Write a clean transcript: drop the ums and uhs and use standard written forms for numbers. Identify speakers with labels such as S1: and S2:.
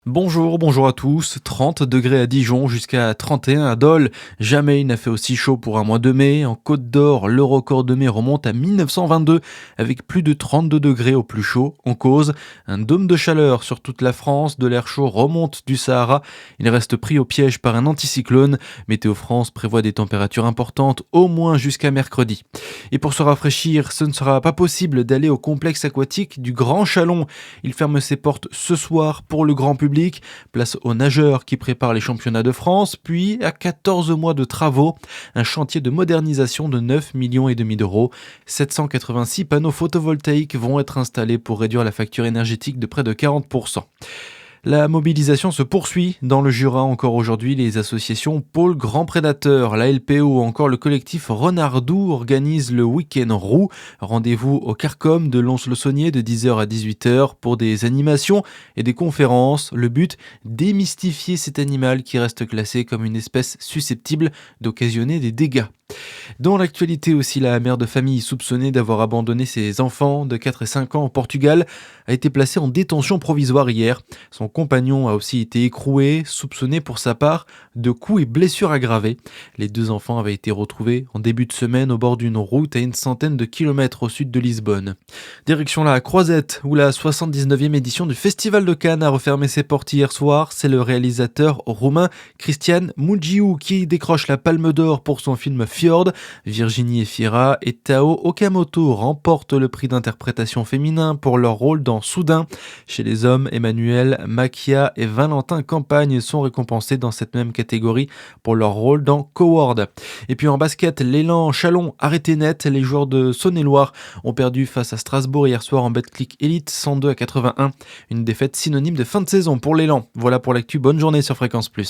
S1: Bonjour à tous. 30 degrés à Dijon jusqu'à 31 à Dole. Jamais il n'a fait aussi chaud pour un mois de mai. En Côte d'Or, le record de mai remonte à 1922 avec plus de 32 degrés au plus chaud. En cause, un dôme de chaleur sur toute la France. De l'air chaud remonte du Sahara. Il reste pris au piège par un anticyclone. Météo France prévoit des températures importantes au moins jusqu'à mercredi. Et pour se rafraîchir, ce ne sera pas possible d'aller au complexe aquatique du Grand Chalon. Il ferme ses portes ce soir pour le grand public. Place aux nageurs qui préparent les championnats de France, puis à 14 mois de travaux, un chantier de modernisation de 9,5 millions d'euros. 786 panneaux photovoltaïques vont être installés pour réduire la facture énergétique de près de 40%. La mobilisation se poursuit dans le Jura encore aujourd'hui. Les associations Pôle Grand Prédateur, la LPO ou encore le collectif Renardou organisent le week-end roux. Rendez-vous au Carcom de Lons-le-Saunier de 10h à 18h pour des animations et des conférences. Le but, démystifier cet animal qui reste classé comme une espèce susceptible d'occasionner des dégâts. Dans l'actualité aussi, la mère de famille soupçonnée d'avoir abandonné ses enfants de 4 et 5 ans au Portugal a été placée en détention provisoire hier. Son compagnon a aussi été écroué, soupçonné pour sa part de coups et blessures aggravées. Les deux enfants avaient été retrouvés en début de semaine au bord d'une route à une centaine de kilomètres au sud de Lisbonne. Direction la Croisette, où la 79e édition du Festival de Cannes a refermé ses portes hier soir. C'est le réalisateur roumain Cristian Mungiu qui décroche la Palme d'Or pour son film Fjord. Virginie Efira et Tao Okamoto remportent le prix d'interprétation féminin pour leur rôle dans Soudain. Chez les hommes, Emmanuel Makia et Valentin Campagne sont récompensés dans cette même catégorie pour leur rôle dans Coward. Et puis en basket, l'élan Chalon arrêté net. Les joueurs de Saône-et-Loire ont perdu face à Strasbourg hier soir en Betclic Elite 102 à 81. Une défaite synonyme de fin de saison pour l'élan. Voilà pour l'actu, bonne journée sur Fréquence Plus.